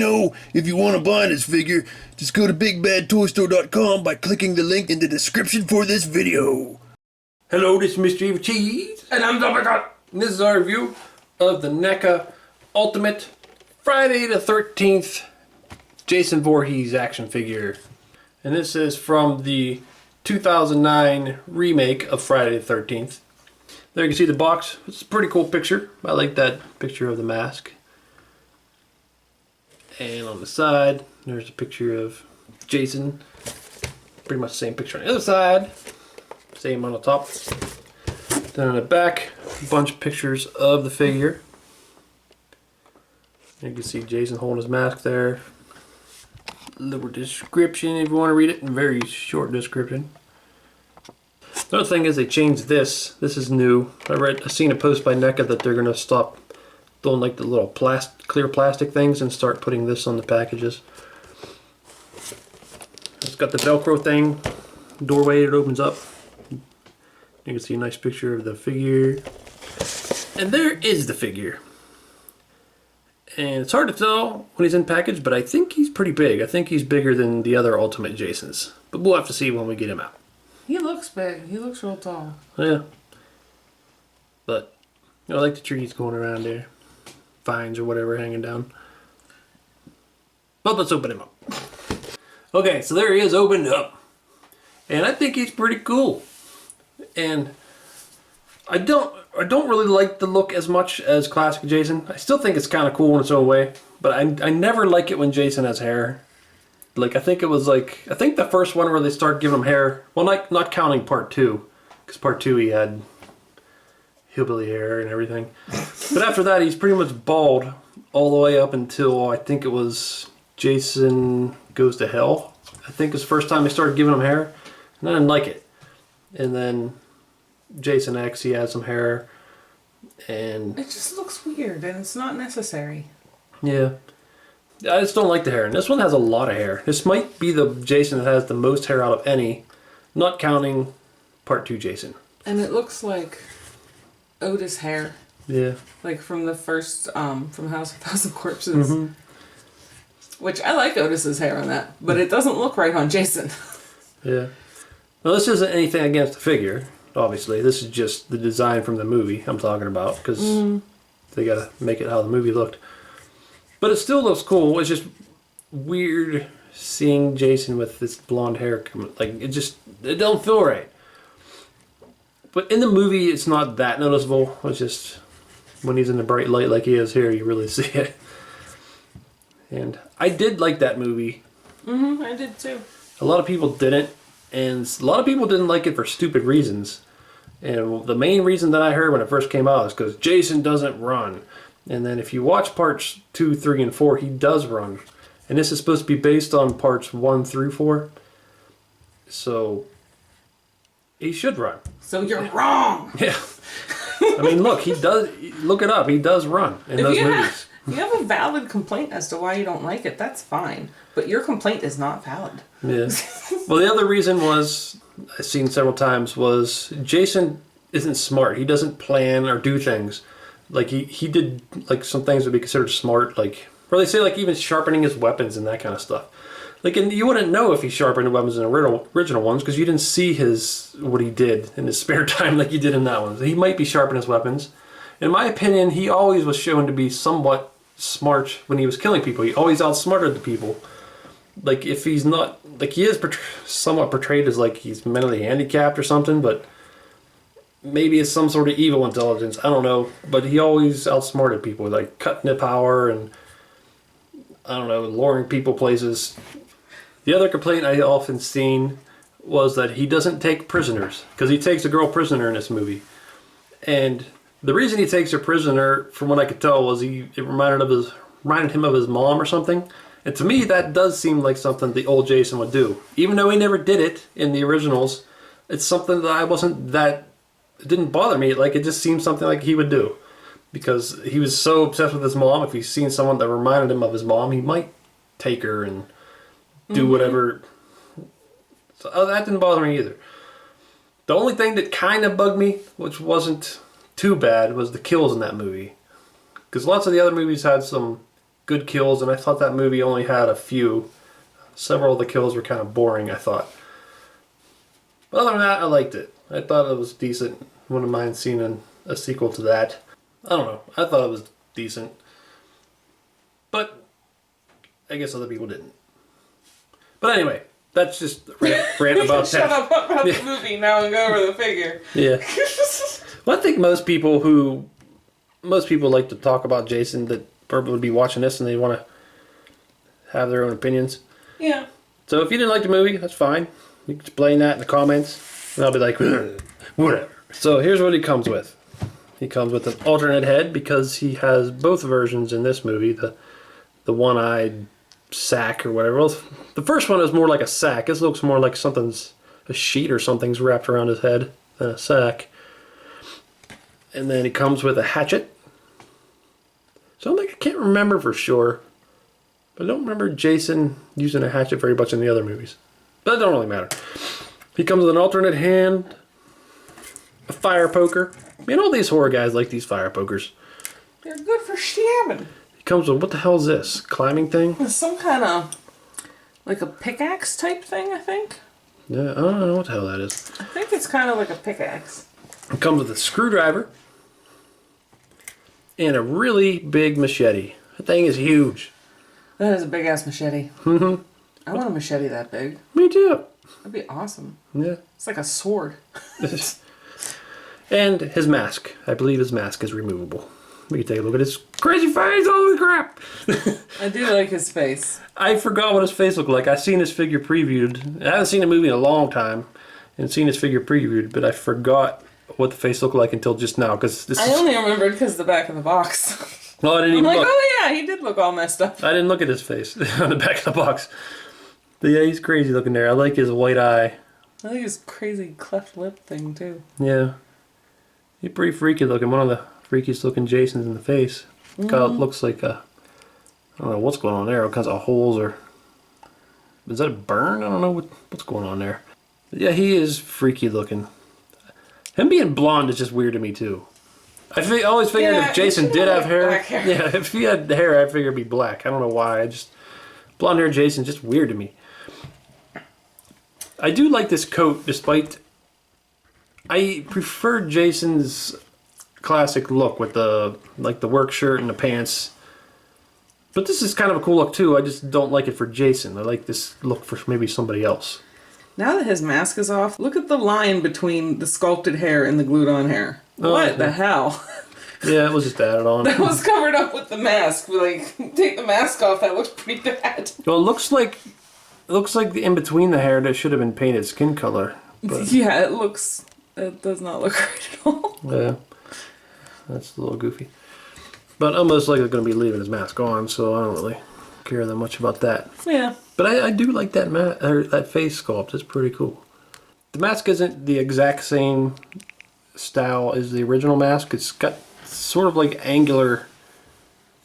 know, if you want to buy this figure, just go to BigBadToyStore.com by clicking the link in the description for this video. Hello, this is Mr. Evilcheese, and I'm Dumbercut. And this is our review of the NECA Ultimate Friday the 13th Jason Voorhees action figure. And this is from the 2009 remake of Friday the 13th. There you can see the box. It's a pretty cool picture. I like that picture of the mask. And on the side, there's a picture of Jason. Pretty much the same picture on the other side. Same on the top. Then on the back, a bunch of pictures of the figure. You can see Jason holding his mask there. Little description if you want to read it, a very short description. The other thing is they changed this. This is new. I seen a post by NECA that they're going to stop doing like the little clear plastic things and start putting this on the packages. It's got the Velcro thing, doorway it opens up. You can see a nice picture of the figure. And there is the figure. And it's hard to tell when he's in package, but I think he's pretty big. I think he's bigger than the other Ultimate Jasons. But we'll have to see when we get him out. He looks big. He looks real tall. Yeah. But, I like the trees going around there. Vines or whatever hanging down. But let's open him up. Okay, so there he is opened up. And I think he's pretty cool. And I don't really like the look as much as classic Jason. I still think it's kind of cool in its own way, but I never like it when Jason has hair. Like I think the first one where they start giving him hair. Well, not counting part 2, because part 2 he had hillbilly hair and everything. But after that, he's pretty much bald all the way up until I think it was Jason Goes to Hell. I think it's the first time they started giving him hair, and I didn't like it. And then Jason X, he had some hair, and it just looks weird, and it's not necessary. Yeah, I just don't like the hair. And this one has a lot of hair. This might be the Jason that has the most hair out of any, not counting part 2 Jason. And it looks like Otis hair. Yeah. Like from the first, from House of Thousand Corpses. Mm-hmm. Which I like Otis's hair on that, but it doesn't look right on Jason. Yeah. Well, this isn't anything against the figure. Obviously, this is just the design from the movie I'm talking about, because they gotta make it how the movie looked. But it still looks cool. It's just weird seeing Jason with this blonde hair. Like it don't feel right. But in the movie, it's not that noticeable. It's just when he's in the bright light like he is here, you really see it. And I did like that movie. I did too. A lot of people didn't. And a lot of people didn't like it for stupid reasons. And the main reason that I heard when it first came out is because Jason doesn't run. And then if you watch parts 2, 3, and 4, he does run. And this is supposed to be based on parts 1 through 4. So he should run. So you're wrong. Yeah. I mean, look, he does. Look it up. He does run in those movies. If you have a valid complaint as to why you don't like it, that's fine. But your complaint is not valid. Yeah. Well, the other reason was, I've seen several times, was Jason isn't smart. He doesn't plan or do things. Like, he did, like, some things would be considered smart, like, or they say, like, even sharpening his weapons and that kind of stuff. Like, and you wouldn't know if he sharpened the weapons in the original ones, because you didn't see what he did in his spare time like you did in that one. So he might be sharpening his weapons. In my opinion, he always was shown to be somewhat smart when he was killing people. He always outsmarted the people. Like, if he's not, like, he is somewhat portrayed as like he's mentally handicapped or something, but maybe it's some sort of evil intelligence. I don't know. But he always outsmarted people, like cutting the power and, I don't know, luring people places. The other complaint I often seen was that he doesn't take prisoners, because he takes a girl prisoner in this movie. And the reason he takes her prisoner, from what I could tell, was it reminded him of his mom or something. And to me, that does seem like something the old Jason would do. Even though he never did it in the originals, it's something that it didn't bother me. Like, it just seemed something like he would do. Because he was so obsessed with his mom, if he's seen someone that reminded him of his mom, he might take her and do whatever. So that didn't bother me either. The only thing that kind of bugged me, which wasn't too bad, was the kills in that movie. Because lots of the other movies had some good kills, and I thought that movie only had a few. Several of the kills were kind of boring, I thought. But other than that, I liked it. I thought it was decent. Wouldn't mind seeing a sequel to that. I don't know. I thought it was decent. But I guess other people didn't. But anyway, that's just a rant about that. Shut up about the movie now and go over the figure. Yeah. Well, I think most people like to talk about Jason that probably would be watching this and they want to have their own opinions. Yeah. So if you didn't like the movie, that's fine. You can explain that in the comments. And I'll be like, whatever. So here's what he comes with. He comes with an alternate head because he has both versions in this movie. The one-eyed sack or whatever. Well, the first one is more like a sack. This looks more like a sheet or something's wrapped around his head than a sack. And then he comes with a hatchet. So I can't remember for sure. But I don't remember Jason using a hatchet very much in the other movies. But it don't really matter. He comes with an alternate hand, a fire poker. Man, all these horror guys like these fire pokers. They're good for stabbing. He comes with, what the hell is this? Climbing thing? It's some kind of, like a pickaxe type thing, I think. Yeah, I don't know what the hell that is. I think it's kind of like a pickaxe. It comes with a screwdriver and a really big machete. That thing is huge. That is a big ass machete. Mm-hmm. I want a machete that big. Me too. That'd be awesome. Yeah. It's like a sword. And his mask. I believe his mask is removable. We can take a look at his crazy face. Holy crap! I do like his face. I forgot what his face looked like. I've seen his figure previewed. I haven't seen the movie in a long time and seen his figure previewed, but I forgot what the face looked like until just now. I only remembered because of the back of the box. No, I didn't I'm even like, look. oh yeah, he did look all messed up. I didn't look at his face on the back of the box. But yeah, he's crazy looking there. I like his white eye. I like his crazy cleft lip thing too. Yeah. He's pretty freaky looking. One of the freakiest looking Jasons in the face. God, it looks like I don't know what's going on there. All kinds of holes or... Is that a burn? I don't know what's going on there. But yeah, he is freaky looking. Him being blonde is just weird to me too. I always figured if Jason did have hair... Yeah, if he had hair, I figured it'd be black. I don't know why. Blonde hair Jason's just weird to me. I do like this coat despite... I prefer Jason's classic look with the work shirt and the pants. But this is kind of a cool look too. I just don't like it for Jason. I like this look for maybe somebody else. Now that his mask is off, look at the line between the sculpted hair and the glued on hair. What the hell? Yeah, it was just added on. That was covered up with the mask. Like, take the mask off, that looks pretty bad. Well, it looks like in between the hair that should have been painted skin color. But yeah, it does not look right at all. Yeah, that's a little goofy. But I'm most likely going to be leaving his mask on, so I don't really care that much about that. Yeah. But I do like that face sculpt. It's pretty cool. The mask isn't the exact same style as the original mask. It's got sort of like angular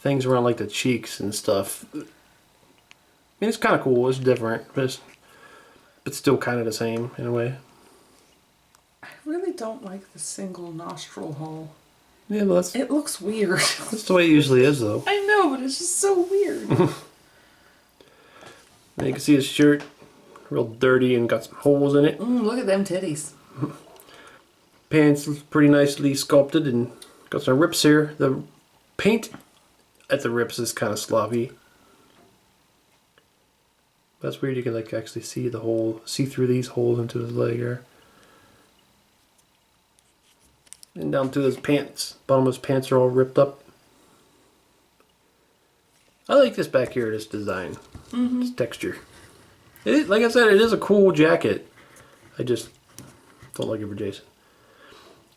things around like the cheeks and stuff. I mean, it's kind of cool. It's different, but still kind of the same in a way. I really don't like the single nostril hole. Yeah, well, it looks weird. That's the way it usually is, though. I know, but it's just so weird. And you can see his shirt, real dirty and got some holes in it. Look at them titties. Pants pretty nicely sculpted and got some rips here. The paint at the rips is kind of sloppy. That's weird. You can actually see the hole, see through these holes into his leg here. And down to his pants. Bottom of his pants are all ripped up. I like this back here, this design. This texture. Like I said, it is a cool jacket. I just don't like it for Jason.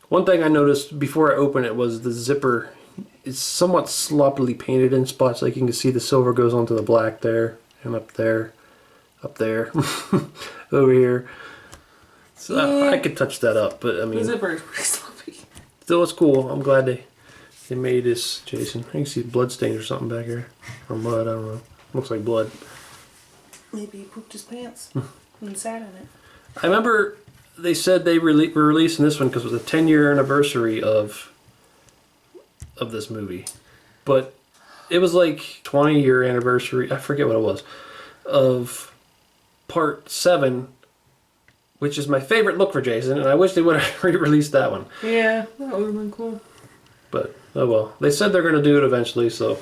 One thing I noticed before I opened it was the zipper is somewhat sloppily painted in spots. Like you can see the silver goes onto the black there, and up there, over here. So yeah. I could touch that up, but I mean... The zipper is pretty sloppy. Still, it's cool. I'm glad they made this Jason. I can see blood stains or something back here. Or mud, I don't know. Looks like blood. Maybe he pooped his pants and sat in it. I remember they said they were releasing this one because it was a 10-year anniversary of this movie. But It was like 20-year anniversary, I forget what it was, of part 7, which is my favorite look for Jason, and I wish they would have re-released that one. Yeah, that would have been cool. But, oh well. They said they're going to do it eventually, so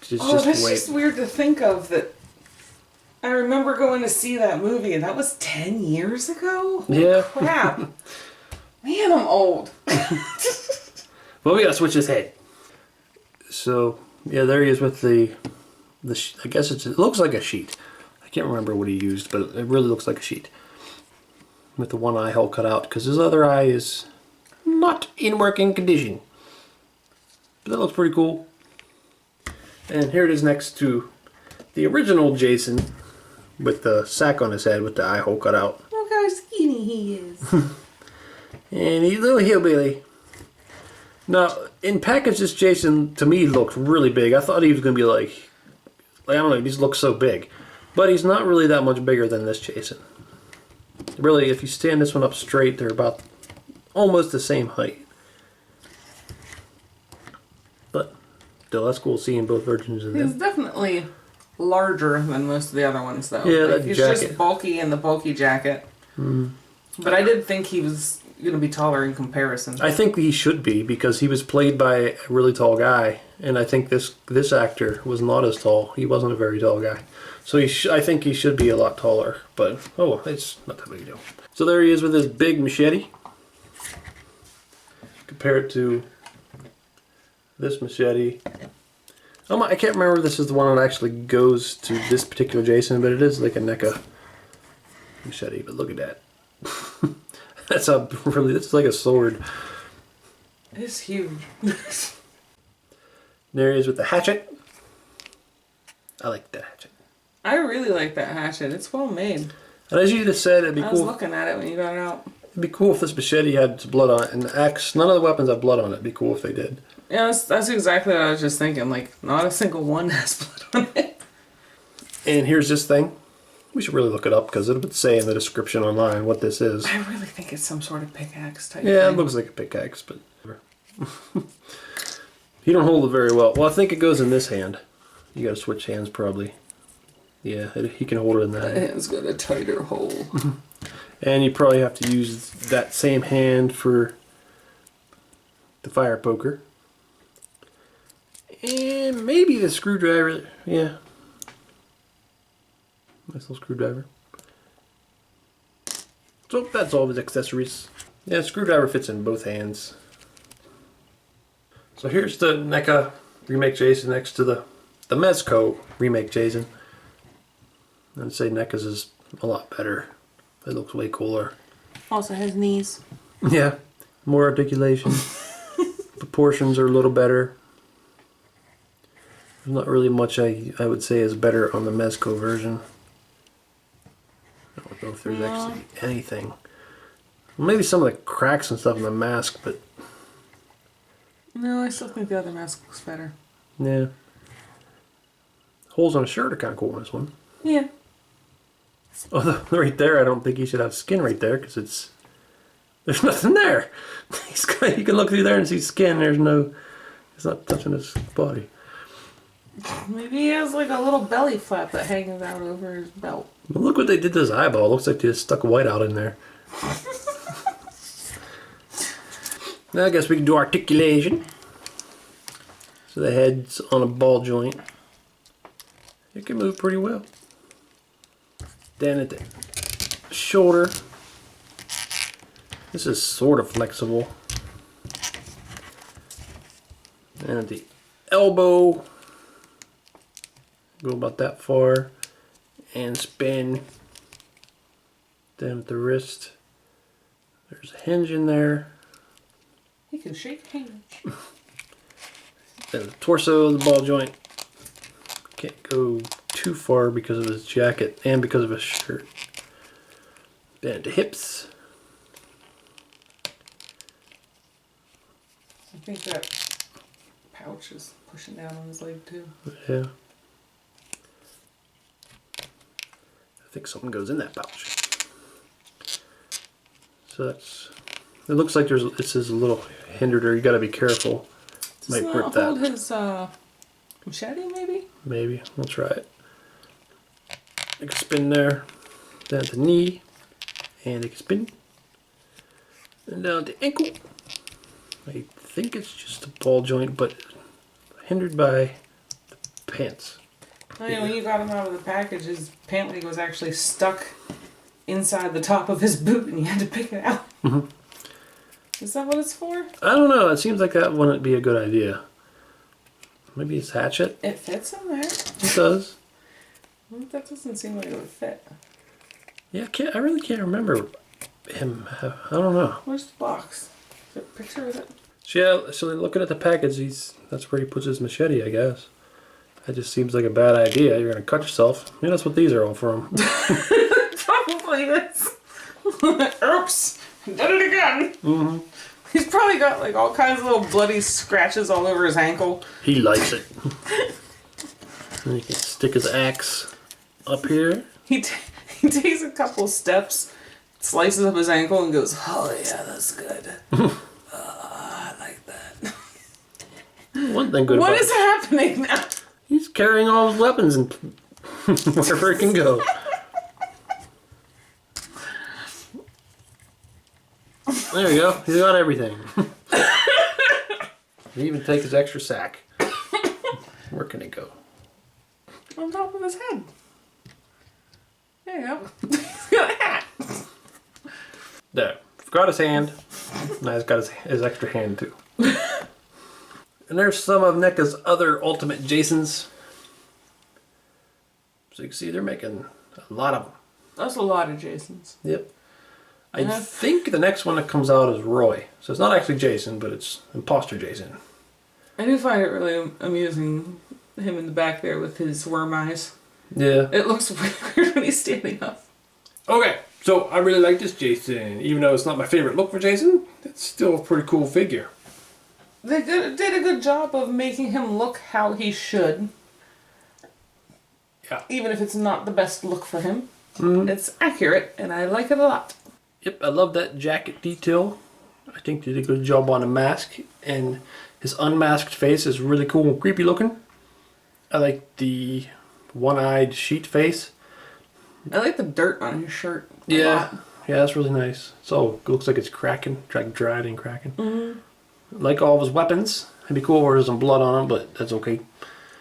just that's wait. just weird to think of that. I remember going to see that movie, and that was 10 years ago? Holy Yeah. crap. Man, I'm old. Well, we got to switch his head. So, yeah, there he is with the I guess it looks like a sheet. I can't remember what he used, but it really looks like a sheet. With the one eye hole cut out, because his other eye is not in working condition. But that looks pretty cool. And here it is next to the original Jason with the sack on his head with the eye hole cut out. Look how skinny he is. And he's a little hillbilly. Now, in package, this Jason, to me, looked really big. I thought he was going to be like, I don't know, he just looks so big. But he's not really that much bigger than this Jason. Really, if you stand this one up straight, they're about almost the same height. But still, that's cool seeing both versions of He's them. definitely larger than most of the other ones, though. Yeah, Like, that he's jacket. just bulky in the bulky jacket. But I did think he was going to be taller in comparison. I think he should be, because he was played by a really tall guy. And I think this actor was not as tall. He wasn't a very tall guy. So I think he should be a lot taller. But, oh, it's not that big a deal. So there he is with his big machete. Compare it to this machete. I can't remember if this is the one that actually goes to this particular Jason, but it is like a NECA machete. But look at that. This is like a sword. It's huge. There he is with the hatchet. I like that hatchet. I really like that hatchet. It's well made. And as you just said, it'd be I was cool. looking at it when you got it out. It'd be cool if this machete had blood on it, and the axe. None of the weapons have blood on it. It'd be cool if they did. Yeah, that's exactly what I was just thinking. Like, not a single one has blood on it. And here's this thing. We should really look it up because it would say in the description online what this is. I really think it's some sort of pickaxe type Yeah, thing. it looks like a pickaxe, but you don't hold it very well. Well, I think it goes in this hand. You got to switch hands probably. Yeah, he can hold it in that That hand. hand's got a tighter hole. And you probably have to use that same hand for the fire poker. And maybe the screwdriver. Yeah. Nice little screwdriver. So that's all his accessories. Yeah, the screwdriver fits in both hands. So here's the NECA Remake Jason next to the Mezco Remake Jason. I'd say NECA's is a lot better. It looks way cooler. Also has knees. Yeah, more articulation. Proportions are a little better. There's not really much I would say is better on the Mezco version. I don't know if there's actually anything. Maybe some of the cracks and stuff in the mask, but No, I still think the other mask looks better. yeah. Holes on a shirt are kind of cool on this one. Yeah. Although right there, I don't think he should have skin right there because there's nothing there. You can look through there and see skin. It's not touching his body. Maybe he has like a little belly flap that hangs out over his belt. Well, look what they did to his eyeball. It looks like they just stuck white out in there. Now I guess we can do articulation. So the head's on a ball joint. It can move pretty well. Then at the shoulder, this is sort of flexible. And at the elbow, go about that far and spin. Then at the wrist, there's a hinge in there. He can shake hands. Then the torso, the ball joint. Can't go too far because of his jacket and because of his shirt. Then the hips. I think that pouch is pushing down on his leg too. Yeah. I think something goes in that pouch. So that's. It looks like it says a little hindered, or you got to be careful. Does Might not grip hold that. his Machete, maybe? Maybe. We'll try it. I can spin there. Down to knee. And I can spin. And down to ankle. I think it's just a ball joint, but hindered by the pants. I mean, when you got him out of the package, his pant leg was actually stuck inside the top of his boot and you had to pick it out. Mm-hmm. Is that what it's for? I don't know. It seems like that wouldn't be a good idea. Maybe it's hatchet? It fits in there. It does. Well, that doesn't seem like it would fit. Yeah, I really can't remember him. I don't know. Where's the box? Is there a picture of it? So looking at the package, that's where he puts his machete, I guess. That just seems like a bad idea. You're going to cut yourself. Maybe that's what these are all from. Probably is. Oops. Did it again. Mm-hmm. He's probably got like all kinds of little bloody scratches all over his ankle. He likes it. And he can stick his axe up here. He takes a couple steps, slices up his ankle, and goes, "Oh yeah, that's good. I like that." One thing good What about is happening now? He's carrying all his weapons and wherever he can go. There you go. He's got everything. He even take his extra sack. Where can it go? On top of his head. There you go. He's got a hat. There. Forgot his hand. Now he's got his extra hand too. And there's some of NECA's other Ultimate Jasons. So you can see they're making a lot of them. That's a lot of Jasons. Yep. I think the next one that comes out is Roy. So it's not actually Jason, but it's Imposter Jason. I do find it really amusing, him in the back there with his worm eyes. Yeah. It looks weird when he's standing up. Okay, so I really like this Jason. Even though it's not my favorite look for Jason, it's still a pretty cool figure. They did a good job of making him look how he should. Yeah. Even if it's not the best look for him. Mm-hmm. It's accurate, and I like it a lot. Yep, I love that jacket detail. I think they did a good job on the mask. And his unmasked face is really cool and creepy looking. I like the one-eyed sheet face. I like the dirt on his shirt a Yeah. lot. Yeah, that's really nice. So it looks like it's cracking, like dried and cracking. Mm-hmm. Like all of his weapons. It'd be cool if there's some blood on them, but that's okay.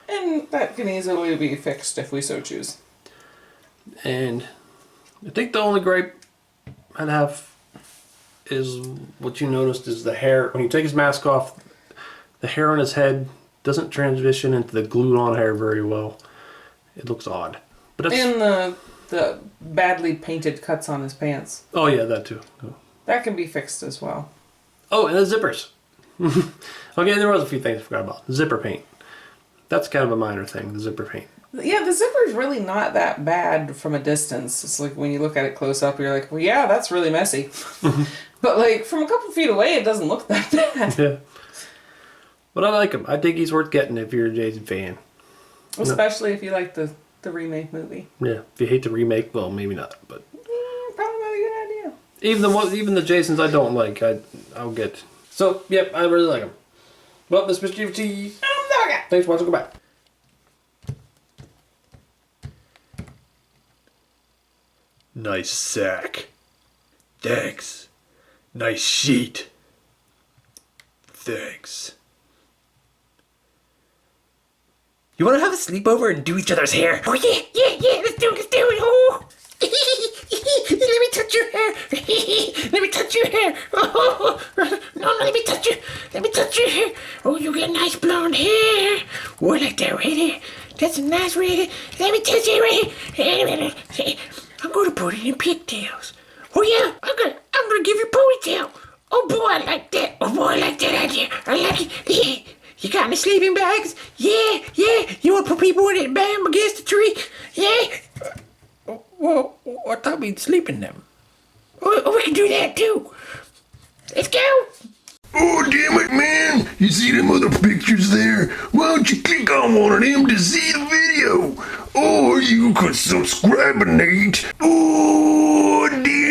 And that can easily be fixed if we so choose. And I think the only gripe I'd have is what you noticed is the hair. When you take his mask off, the hair on his head doesn't transition into the glued on hair very well. It looks odd. But that's, And the badly painted cuts on his pants. oh yeah, that too. That can be fixed as well. Oh, and the zippers. Okay, there was a few things I forgot about. Zipper paint. That's kind of a minor thing, the zipper paint. Yeah, the zipper's really not that bad from a distance. It's like when you look at it close up, you're like, well, yeah, that's really messy. But like from a couple feet away, it doesn't look that bad. Yeah. But I like him. I think he's worth getting if you're a Jason fan. Especially if you like the remake movie. Yeah. If you hate the remake, well, maybe not. But Probably not a good idea. even the Jasons I don't like, I'll get. So, yep, I really like him. Well, this is Mr. Evilcheese. Thanks for watching. Goodbye. Nice sack. Thanks. Nice sheet. Thanks. You want to have a sleepover and do each other's hair? Oh, yeah, let's do it, oh. Let me touch your hair. Let me touch your hair. Oh, no, let me touch your hair. Oh, you got nice blonde hair. Oh, I like that right here. That's a nice red hair. Let me touch it right here. I'm going to put it in pigtails. Oh, yeah, I'm gonna give you a ponytail. Oh, boy, I like that. Oh, boy, I like that idea. I like it. Yeah. You got any sleeping bags? Yeah. You want to put people in it, bam, against the tree? Yeah. Well, I thought we'd sleep in them. Oh, we can do that too. Let's go. Oh, damn it, man. You see them other pictures there? Why don't you click on one of them to see the video? Or you could subscribe, Nate. Oh, damn